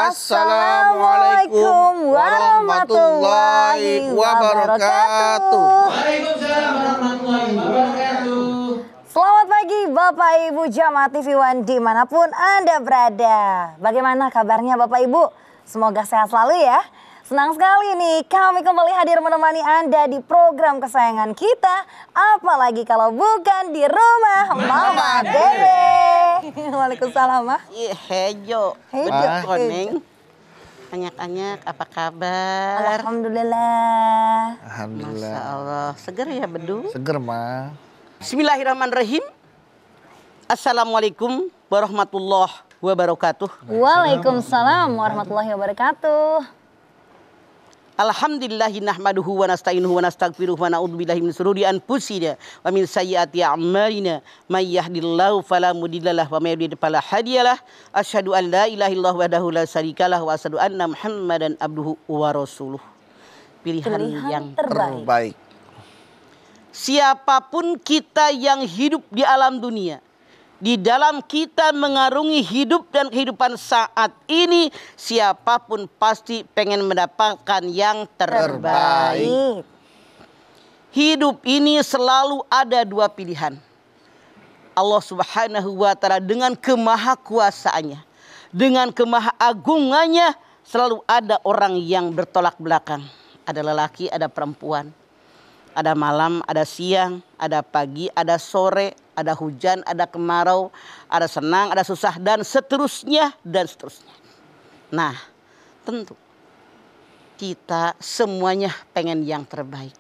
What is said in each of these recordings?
Assalamualaikum warahmatullahi wabarakatuh. Waalaikumsalam warahmatullahi wabarakatuh. Selamat pagi Bapak Ibu Jamaah TV One dimanapun Anda berada. Bagaimana kabarnya Bapak Ibu? Semoga sehat selalu ya. Senang sekali nih kami kembali hadir menemani Anda di program kesayangan kita. Apalagi kalau bukan di rumah Mama Dede. Waalaikumsalam, Ma. Iya, hejo. Kuning. Anyak-anyak, apa kabar? Alhamdulillah. Masya Allah. Seger ya, Bedu? Seger, Ma. Bismillahirrahmanirrahim. Assalamualaikum warahmatullahi wabarakatuh. Waalaikumsalam warahmatullahi wabarakatuh. Alhamdulillahi nahmaduhu wa nasta'inuhu wa nasta'gfiruhu wa na'udzubillahi min sururi anfusina wa min sayyiati a'malina may yahdihillahu fala mudhillalah wa may yudhlil fala hadiyalah. Asyhadu an la ilaha illallah wahdahu la syarikalah wa asyhadu anna Muhammadan abduhu wa rasuluh. Pilihan yang Terbaik. Siapapun kita yang hidup di alam dunia, di dalam kita mengarungi hidup dan kehidupan saat ini, siapapun pasti pengen mendapatkan yang terbaik. Hidup ini selalu ada dua pilihan. Allah Subhanahu wa Ta'ala dengan kemahakuasaannya, dengan kemahaagungannya, selalu ada orang yang bertolak belakang. Ada lelaki, ada perempuan. Ada malam, ada siang, ada pagi, ada sore, ada hujan, ada kemarau, ada senang, ada susah, dan seterusnya, dan seterusnya. Nah, tentu kita semuanya pengen yang terbaik.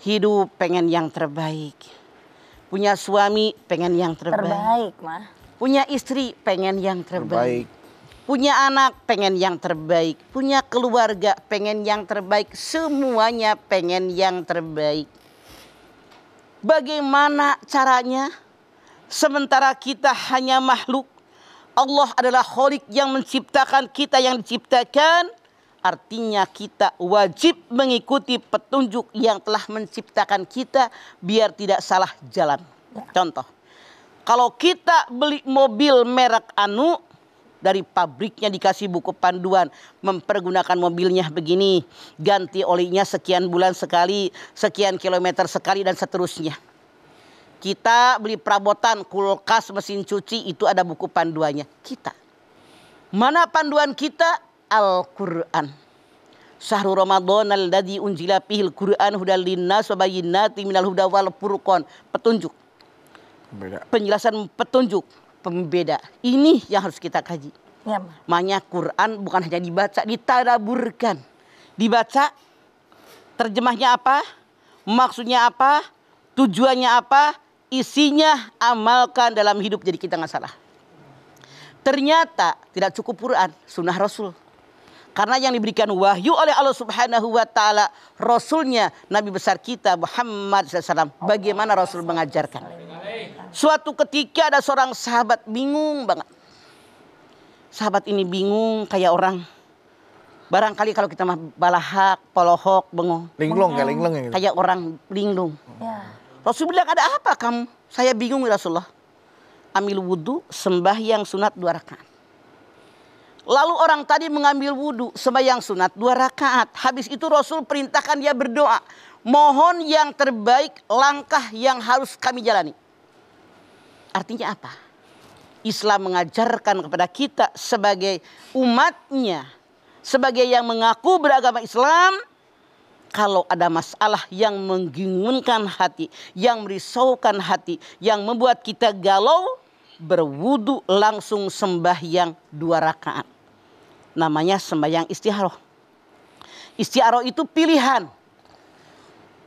Hidup pengen yang terbaik. Punya suami pengen yang terbaik. Terbaik, Ma. Punya istri pengen yang terbaik. Punya anak pengen yang terbaik, punya keluarga pengen yang terbaik, semuanya pengen yang terbaik. Bagaimana caranya? Sementara kita hanya makhluk, Allah adalah Khalik yang menciptakan kita yang diciptakan. Artinya kita wajib mengikuti petunjuk yang telah menciptakan kita biar tidak salah jalan. Contoh, kalau kita beli mobil merek anu, dari pabriknya dikasih buku panduan, mempergunakan mobilnya begini, ganti olinya sekian bulan sekali, sekian kilometer sekali, dan seterusnya. Kita beli perabotan, kulkas, mesin cuci, itu ada buku panduannya. Kita, mana panduan kita? Al-Quran. Syahrul Ramadan alladzi unzila fihil Quran hudal linnas wa bayyinatin minal huda wal furqan. Petunjuk. Penjelasan petunjuk. Pembeda. Ini yang harus kita kaji. Ya, makanya Quran bukan hanya dibaca, ditadaburkan. Dibaca, terjemahnya apa, maksudnya apa, tujuannya apa, isinya amalkan dalam hidup, jadi kita nggak salah. Ternyata tidak cukup Quran, sunnah Rasul. Karena yang diberikan wahyu oleh Allah Subhanahu wa Ta'ala, Rasulnya, Nabi besar kita Muhammad SAW. Bagaimana Rasul mengajarkan? Suatu ketika ada seorang sahabat bingung banget. Sahabat ini bingung kayak orang. Barangkali kalau kita mah balahak, polohok, bengong. Linglung kayak linglung ya. Kayak orang linglung. Ya. Rasul bilang, ada apa kamu? Saya bingung ya Rasulullah. Ambil wudhu, sembahyang sunat 2 rakaat. Lalu orang tadi mengambil wudhu, sembahyang sunat 2 rakaat. Habis itu Rasul perintahkan dia berdoa. Mohon yang terbaik langkah yang harus kami jalani. Artinya apa? Islam mengajarkan kepada kita sebagai umatnya, sebagai yang mengaku beragama Islam, kalau ada masalah yang membingungkan hati, yang merisaukan hati, yang membuat kita galau, berwudu langsung sembahyang 2 rakaat. Namanya sembahyang istikharah. Istikharah itu pilihan.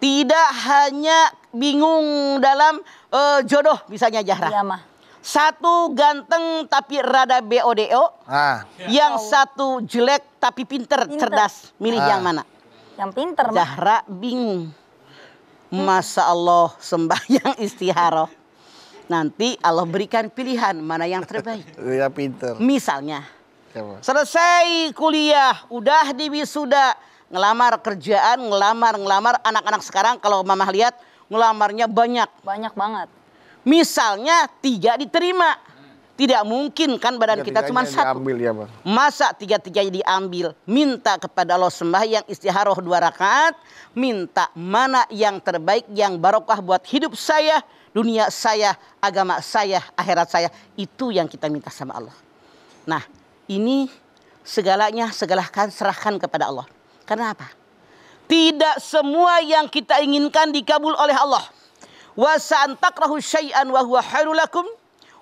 Tidak hanya bingung dalam jodoh misalnya Jahra. Iya, Ma. Satu ganteng tapi rada BODO. Yang satu jelek tapi pinter, cerdas. Milih yang mana? Yang pinter, Ma. Jahra bingung. Masa Allah sembahyang istikharah. Nanti Allah berikan pilihan mana yang terbaik. Ya pinter. Misalnya, selesai kuliah, udah diwisuda, ngelamar kerjaan, ngelamar anak-anak sekarang kalau Mama lihat ngelamarnya banyak. Banyak banget. Misalnya 3 diterima. Tidak mungkin kan badan kita cuma satu. Diambil ya, Bang. Masa tiga-tiganya diambil? Minta kepada Allah sembahyang istikharah 2 rakaat. Minta mana yang terbaik, yang barokah buat hidup saya, dunia saya, agama saya, akhirat saya. Itu yang kita minta sama Allah. Nah, ini segalanya serahkan kepada Allah. Karena apa? Tidak semua yang kita inginkan dikabul oleh Allah. Wa sa'an takrahu syai'an wa huwa khairul lakum.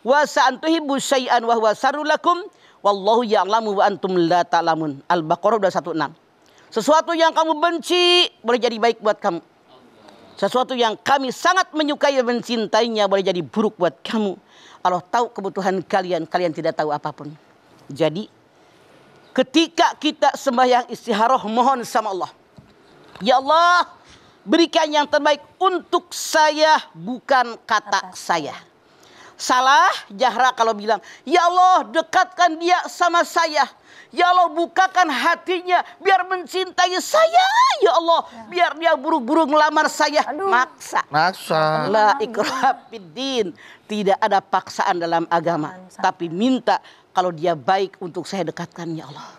Wa sa'an tuhibbu syai'an wa huwa syarrul lakum. Wallahu ya'lamu wa antum la ta'lamun. Al-Baqarah 216. Sesuatu yang kamu benci boleh jadi baik buat kamu. Sesuatu yang kami sangat menyukai dan mencintainya boleh jadi buruk buat kamu. Allah tahu kebutuhan kalian, kalian tidak tahu apapun. Jadi ketika kita sembahyang istikharah mohon sama Allah. Ya Allah, berikan yang terbaik untuk saya, bukan kata saya. Salah Jahra kalau bilang, ya Allah dekatkan dia sama saya. Ya Allah bukakan hatinya biar mencintai saya. Ya Allah biar dia buru-buru ngelamar saya. Maksa. La ikraha fiddin. Tidak ada paksaan dalam agama. Tapi minta kalau dia baik untuk saya dekatkan ya Allah.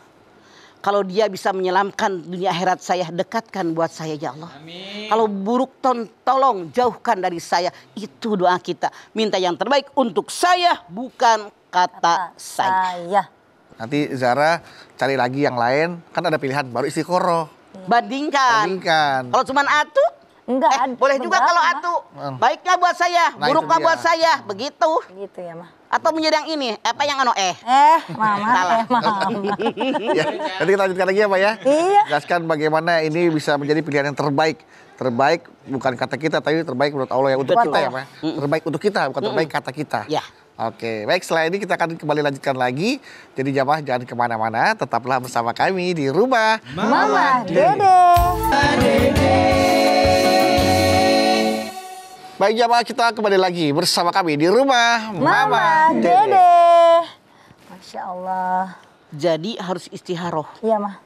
Kalau dia bisa menyelamkan dunia akhirat saya, dekatkan buat saya ya Allah. Amin. Kalau buruk tolong jauhkan dari saya. Itu doa kita. Minta yang terbaik untuk saya, bukan kata saya. Nanti Zara cari lagi yang lain. Kan ada pilihan baru istikharah. Bandingkan. Kalau cuma atu, enggak. Boleh juga kalau atu. Baiknya buat saya, buruknya buat saya. Begitu. Begitu ya, Mah. Atau menjadi yang ini, apa yang Mama. Salah. Ya, nanti kita lanjutkan lagi ya Pak ya. Iya. Jelaskan bagaimana ini bisa menjadi pilihan yang terbaik. Terbaik bukan kata kita, tapi terbaik menurut Allah ya untuk kita ya Pak. Terbaik untuk kita, bukan terbaik kata kita. Ya. Oke, baik setelah ini kita akan kembali lanjutkan lagi. Jadi jamaah jangan kemana-mana, tetaplah bersama kami di rumah Mama Dede. Baik jamaah, kita kembali lagi bersama kami di rumah Mama Dede. Masya Allah. Jadi harus istikharah. Iya Mah.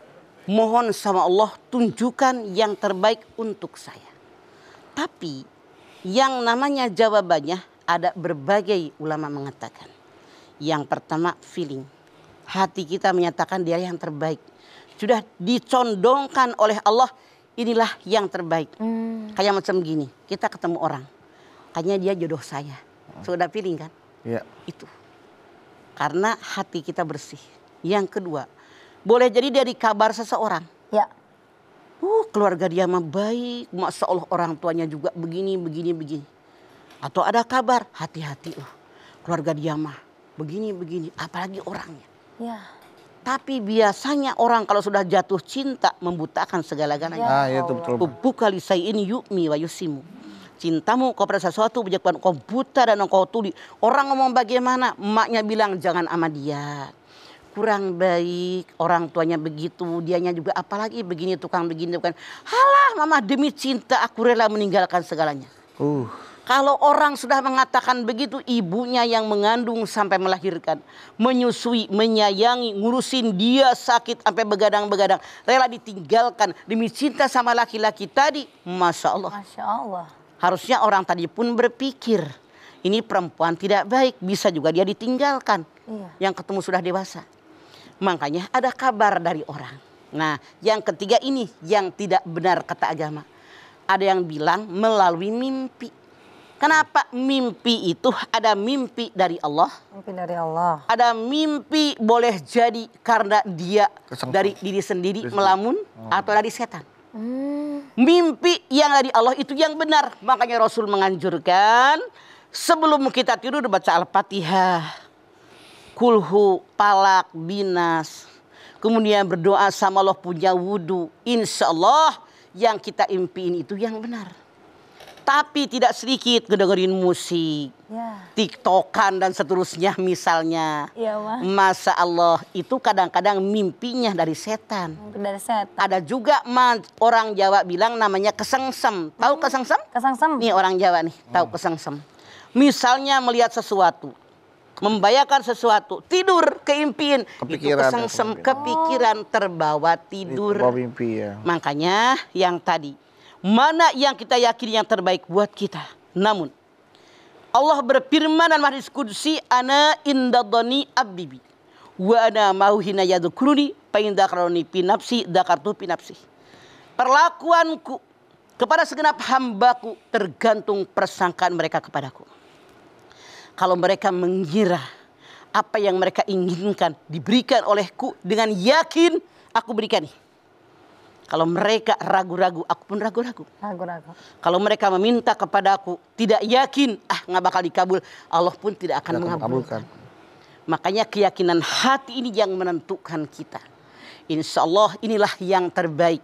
Mohon sama Allah tunjukkan yang terbaik untuk saya. Tapi yang namanya jawabannya ada berbagai ulama mengatakan. Yang pertama feeling. Hati kita menyatakan dia yang terbaik. Sudah dicondongkan oleh Allah, inilah yang terbaik. Kayak macam gini, kita ketemu orang. Kayaknya dia jodoh saya. Sudah feeling kan? Iya. Itu. Karena hati kita bersih. Yang kedua, boleh jadi dari kabar seseorang. Ya. Keluarga dia mah baik. Masya Allah orang tuanya juga begini. Atau ada kabar, hati-hati keluarga dia mah begini. Apalagi orangnya. Ya. Tapi biasanya orang kalau sudah jatuh cinta membutakan segala-galanya. Ah, ya, itu betul. Hubbuka li syai'in yu'mi wa yusimu. Cintamu kepada sesuatu menyebabkan engkau buta dan engkau tuli. Orang ngomong bagaimana, emaknya bilang jangan sama dia. Kurang baik, orang tuanya begitu, dianya juga apalagi begini tukang begini. Halah mama demi cinta aku rela meninggalkan segalanya. Kalau orang sudah mengatakan begitu, ibunya yang mengandung sampai melahirkan, menyusui, menyayangi, ngurusin dia sakit sampai begadang-begadang, rela ditinggalkan demi cinta sama laki-laki tadi, Masya Allah. Masya Allah. Harusnya orang tadi pun berpikir, ini perempuan tidak baik, bisa juga dia ditinggalkan. Iya. Yang ketemu sudah dewasa. Makanya ada kabar dari orang. Nah, yang ketiga ini yang tidak benar kata agama. Ada yang bilang melalui mimpi. Kenapa mimpi itu ada mimpi dari Allah? Mimpi dari Allah. Ada mimpi boleh jadi karena dia dari diri sendiri melamun atau dari setan. Mimpi yang dari Allah itu yang benar. Makanya Rasul menganjurkan sebelum kita tidur baca Al-Fatihah, Kulhu, Palak, Binas. Kemudian berdoa sama Allah, punya wudhu. Insya Allah yang kita impiin itu yang benar. Tapi tidak sedikit ngedengerin musik, TikTokan dan seterusnya misalnya. Iya, Mah. Masya Allah itu kadang-kadang mimpinya dari setan. Dari setan. Ada juga orang Jawa bilang namanya kesengsem. Tahu kesengsem? Kesengsem. Nih orang Jawa nih tahu kesengsem. Misalnya melihat sesuatu, membayangkan sesuatu, tidur keimpian, itu kesengsem, kepikiran terbawa tidur. Terbawa mimpi ya. Makanya yang tadi, mana yang kita yakini yang terbaik buat kita. Namun Allah berfirman dalam hadis qudsi, ana inda dhani abdi wa ana mau hina yadhkuruni fa in dzakarani fi nafsi dzakartu fi nafsi. Perlakuanku kepada segenap hambaku tergantung persangkaan mereka kepadaku. Kalau mereka mengira apa yang mereka inginkan diberikan olehku dengan yakin, aku berikan. Kalau mereka ragu-ragu, aku pun ragu-ragu. Kalau mereka meminta kepadaku tidak yakin, nggak bakal dikabul, Allah pun tidak akan mengabulkan. Makanya keyakinan hati ini yang menentukan kita. Insya Allah inilah yang terbaik.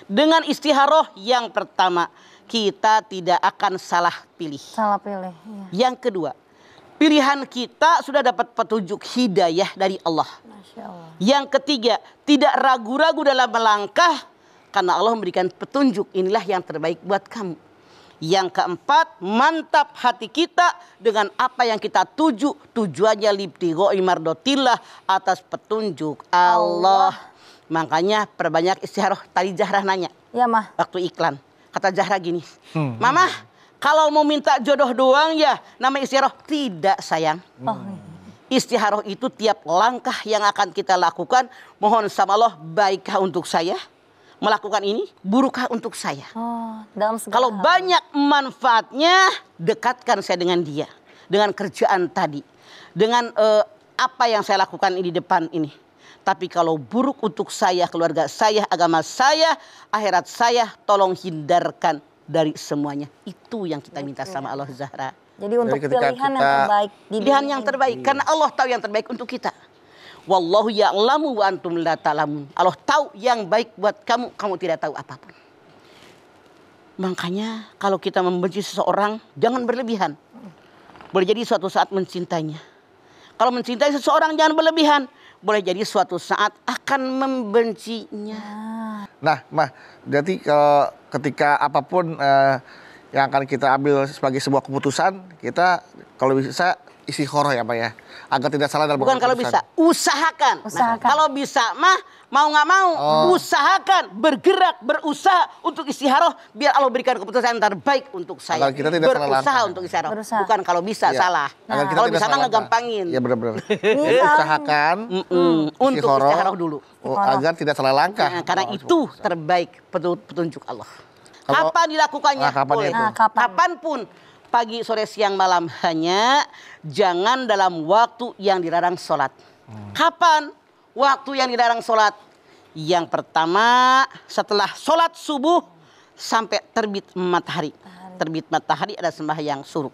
Dengan istikharah yang pertama, kita tidak akan salah pilih. Iya. Yang kedua, pilihan kita sudah dapat petunjuk hidayah dari Allah. Masya Allah. Yang ketiga, tidak ragu-ragu dalam melangkah karena Allah memberikan petunjuk, inilah yang terbaik buat kamu. Yang keempat, mantap hati kita dengan apa yang kita tuju, tujuannya libtigha'i mardotillah, atas petunjuk Allah. Makanya perbanyak istikharah. Tadi Zahra nanya, ya mah, waktu iklan, kata Zahra gini, Mama, kalau mau minta jodoh doang ya nama istikharah. Tidak sayang. Istikharah itu tiap langkah yang akan kita lakukan, mohon sama Allah, baikkah untuk saya melakukan ini, burukkah untuk saya. Kalau banyak manfaatnya, dekatkan saya dengan dia, dengan kerjaan tadi, dengan apa yang saya lakukan ini di depan ini. Tapi kalau buruk untuk saya, keluarga saya, agama saya, akhirat saya, tolong hindarkan dari semuanya. Itu yang kita minta sama Allah, Zahra. Jadi untuk pilihan yang terbaik. Pilihan yang terbaik. Karena Allah tahu yang terbaik untuk kita. Wallahu ya'lamu wa antum la ta'lamun. Allah tahu yang baik buat kamu, kamu tidak tahu apapun. Makanya kalau kita membenci seseorang, jangan berlebihan. Boleh jadi suatu saat mencintainya. Kalau mencintai seseorang jangan berlebihan. Boleh jadi suatu saat akan membencinya. Nah, Mah, berarti ketika apapun yang akan kita ambil sebagai sebuah keputusan, kita kalau bisa istikharah ya, Pak ya, agar tidak salah dalam bukan kalau bisa, usahakan. Nah, kalau bisa mah mau nggak mau, usahakan, bergerak, berusaha untuk istikharah biar Allah berikan keputusan yang terbaik untuk saya. Agar kita tidak salah berusaha untuk istikharah, bukan kalau bisa salah. Kalau bisa mah ngegampangin. Ya benar-benar. Usahakan untuk istikharah dulu. Agar tidak salah langkah. Karena itu terbaik petunjuk Allah. Kapan dilakukannya? Boleh. Kapanpun. Pagi, sore, siang, malam, hanya jangan dalam waktu yang dilarang sholat. Kapan waktu yang dilarang sholat? Yang pertama setelah sholat subuh sampai terbit matahari. Terbit matahari ada sembahyang suruh.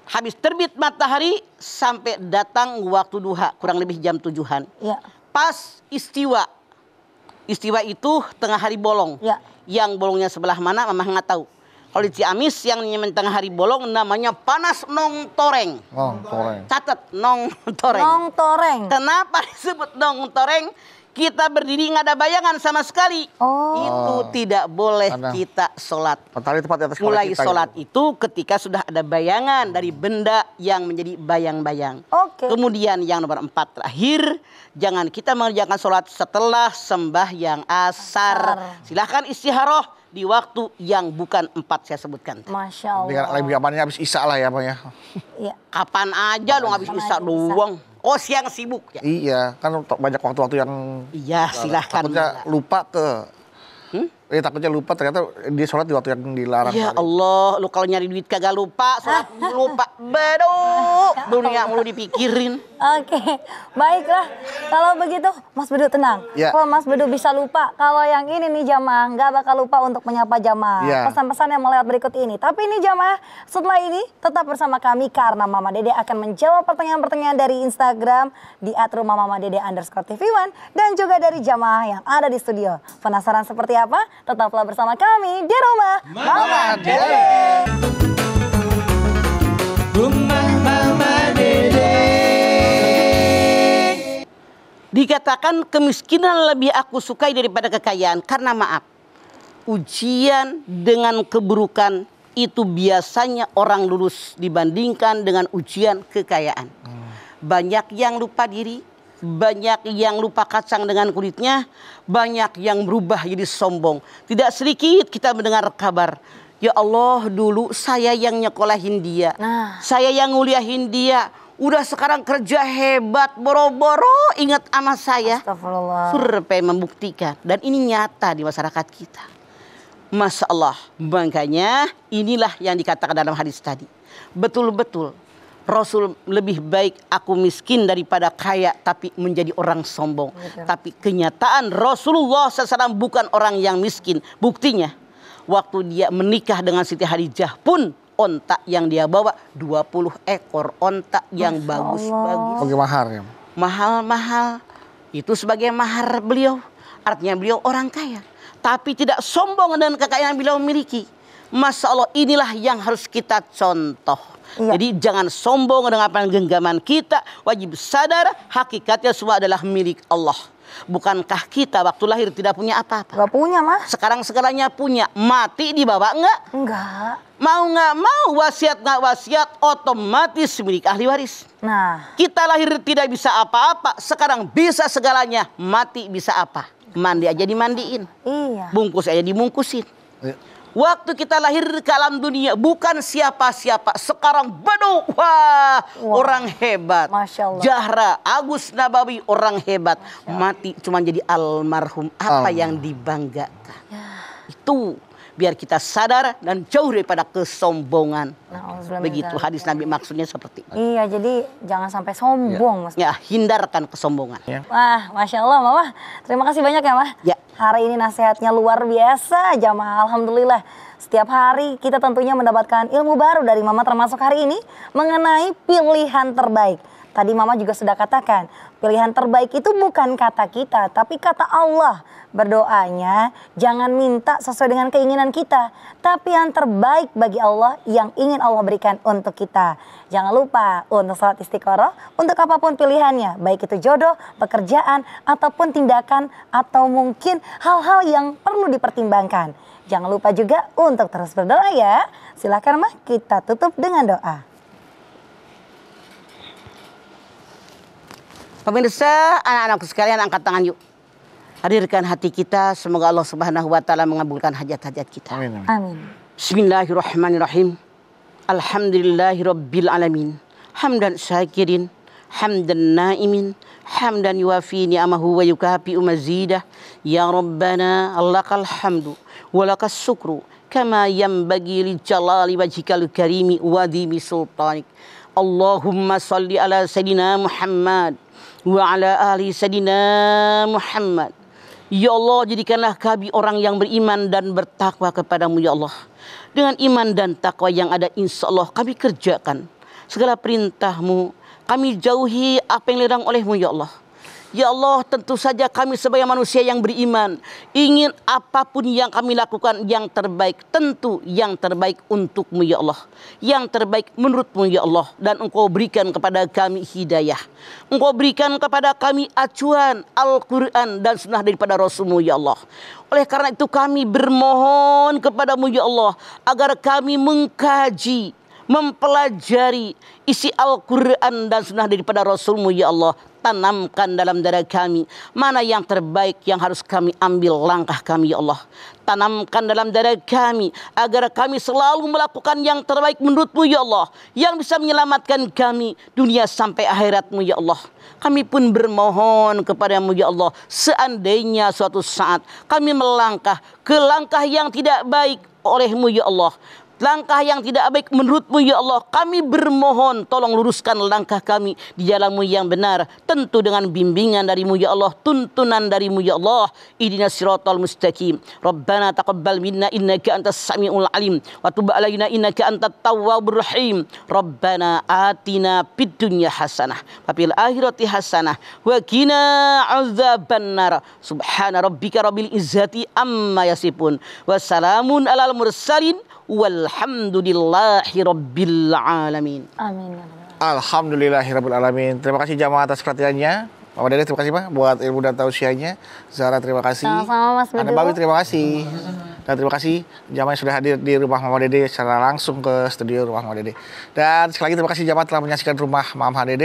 Habis terbit matahari sampai datang waktu duha, kurang lebih jam 7-an. Ya. Pas istiwa. Istiwa itu tengah hari bolong. Ya. Yang bolongnya sebelah mana Mama nggak tahu. Kalau di Ciamis yang tengah hari bolong namanya panas nong toreng. Catat nong toreng. Nong toreng. Kenapa disebut nong toreng? Kita berdiri nggak ada bayangan sama sekali. Itu tidak boleh kita sholat. Matahari tepat di atas kepala mulai kita, sholat gitu. itu ketika sudah ada bayangan dari benda yang menjadi bayang-bayang. Kemudian yang nomor 4 terakhir, jangan kita mengerjakan sholat setelah sembahyang asar. Silahkan istikharah di waktu yang bukan 4 saya sebutkan. Masya Allah. Dengan lebih amannya habis isya lah ya, Pak ya. Iya. Kapan aja dong habis isya doang. Oh, siang sibuk ya? Iya, kan banyak waktu-waktu yang... Iya, silahkan. Takutnya lupa takutnya lupa ternyata dia sholat di waktu yang dilarang. Ya Allah, lu kalau nyari duit kagak lupa, sholat lupa. Beduh, dunia mulu dipikirin. Oke, baiklah. Kalau begitu, Mas Bedu tenang. Ya. Kalau Mas Bedu bisa lupa, kalau yang ini nih jamaah nggak bakal lupa untuk menyapa jamaah. Ya. Pesan-pesan yang melewat berikut ini. Tapi ini jamaah, setelah ini tetap bersama kami karena Mama Dede akan menjawab pertanyaan-pertanyaan dari Instagram di @rumahmamadede_tv1 dan juga dari jamaah yang ada di studio. Penasaran seperti apa? Tetaplah bersama kami di Rumah Mama Dede. Rumah Mama Dede. Dikatakan kemiskinan lebih aku sukai daripada kekayaan. Karena maaf, ujian dengan keburukan itu biasanya orang lulus dibandingkan dengan ujian kekayaan. Banyak yang lupa diri, banyak yang lupa kacang dengan kulitnya, banyak yang berubah jadi sombong. Tidak sedikit kita mendengar kabar Ya Allah, dulu saya yang nyekolahin dia. Nah. Saya yang nguliahin dia. Udah sekarang kerja hebat, boro-boro ingat sama saya. Astagfirullah. Survei membuktikan. Dan ini nyata di masyarakat kita. Masya Allah. Makanya inilah yang dikatakan dalam hadis tadi. Betul-betul. Rasul lebih baik aku miskin daripada kaya tapi menjadi orang sombong. Betul. Tapi kenyataan Rasulullah SAW bukan orang yang miskin. Buktinya waktu dia menikah dengan Siti Khadijah pun onta yang dia bawa 20 ekor onta yang bagus-bagus. Sebagai mahar ya. Mahal-mahal. Itu sebagai mahar beliau. Artinya beliau orang kaya. Tapi tidak sombong dengan kekayaan yang beliau miliki. Masya Allah, inilah yang harus kita contoh. Iya. Jadi jangan sombong dengan apa yang genggaman kita. Wajib sadar hakikatnya semua adalah milik Allah. Bukankah kita waktu lahir tidak punya apa-apa? Gak punya, Mas. Sekarang segalanya punya. Mati dibawa enggak? Enggak. Mau nggak mau, wasiat nggak wasiat, otomatis milik ahli waris. Nah. Kita lahir tidak bisa apa-apa, sekarang bisa segalanya. Mati bisa apa? Mandi aja dimandiin. Iya. Bungkus aja dimungkusin. Iya. Waktu kita lahir ke alam dunia bukan siapa-siapa. Sekarang Banu, wah, orang hebat. Masya Allah. Jahra, Agus Nabawi, orang hebat. Mati cuma jadi almarhum. Apa yang dibanggakan? Itu biar kita sadar dan jauh daripada kesombongan. Begitu hadis Nabi maksudnya seperti itu. Iya, jadi jangan sampai sombong, Mas. Ya, hindarkan kesombongan. Wah, Masya Allah, Mama. Terima kasih banyak ya, Mah. Ya. Hari ini nasihatnya luar biasa, jamaah. Alhamdulillah. Setiap hari kita tentunya mendapatkan ilmu baru dari Mama, termasuk hari ini mengenai pilihan terbaik. Tadi Mama juga sudah katakan, pilihan terbaik itu bukan kata kita, tapi kata Allah. Berdoanya jangan minta sesuai dengan keinginan kita, tapi yang terbaik bagi Allah yang ingin Allah berikan untuk kita. Jangan lupa untuk salat istiqoroh, untuk apapun pilihannya, baik itu jodoh, pekerjaan, ataupun tindakan, atau mungkin hal-hal yang perlu dipertimbangkan. Jangan lupa juga untuk terus berdoa ya. Silakan Mah, kita tutup dengan doa. Pemirsa, anak-anakku sekalian, angkat tangan yuk. Hadirkan hati kita, semoga Allah Subhanahu wa taala mengabulkan hajat-hajat kita. Amin. Amin. Bismillahirrahmanirrahim. Alhamdulillahirabbil alamin. Hamdan syakirin, hamdan naimin, hamdan yuwafi ni'amahu wa yukafi'u mazidah. Ya Rabbana, lakal hamdu wa lakas syukru kama yanbaghi li jalali wajhikal karimi wa dimi sultanik. Allahumma salli ala sayyidina Muhammad wa ala ali sayyidina Muhammad. Ya Allah, jadikanlah kami orang yang beriman dan bertakwa kepadamu ya Allah. Dengan iman dan takwa yang ada, insya Allah kami kerjakan segala perintahmu. Kami jauhi apa yang dilarang olehmu ya Allah. Ya Allah, tentu saja kami sebagai manusia yang beriman ingin apapun yang kami lakukan yang terbaik, tentu yang terbaik untukmu ya Allah, yang terbaik menurutmu ya Allah. Dan Engkau berikan kepada kami hidayah, Engkau berikan kepada kami acuan Al-Quran dan sunnah daripada Rasulmu ya Allah. Oleh karena itu kami bermohon kepadamu ya Allah agar kami mengkaji, mempelajari isi Al-Quran dan sunnah daripada Rasulmu ya Allah. Tanamkan dalam dada kami mana yang terbaik yang harus kami ambil langkah kami ya Allah. Tanamkan dalam dada kami agar kami selalu melakukan yang terbaik menurutmu ya Allah, yang bisa menyelamatkan kami dunia sampai akhiratmu ya Allah. Kami pun bermohon kepadamu ya Allah, seandainya suatu saat kami melangkah ke langkah yang tidak baik olehmu ya Allah, langkah yang tidak baik menurutmu ya Allah, kami bermohon tolong luruskan langkah kami di jalanmu yang benar, tentu dengan bimbingan darimu ya Allah, tuntunan darimu ya Allah. Ihdinas siratal mustaqim. Rabbana taqabbal minna innaka antas samiul alim wa tub alaina innaka antat tawwabur rahim. Rabbana atina fid dunya hasanah wa fil akhirati hasanah wa qina adzabannar. Subhana rabbika rabbil izzati amma yasifun wa salamun alal mursalin walhamdulillahi rabbil alamin. Amin. Alhamdulillahi rabbil alamin. Terima kasih jamaah atas perhatiannya. Mama Dede terima kasih Pak buat ilmu dan tausiahnya. Zahra terima kasih. Sama-sama Mas Bedu. Anda Bawi terima kasih. Dan terima kasih jamaah yang sudah hadir di rumah Mama Dede secara langsung ke studio rumah Mama Dede. Dan sekali lagi terima kasih jamaah telah menyaksikan rumah Mama Dede.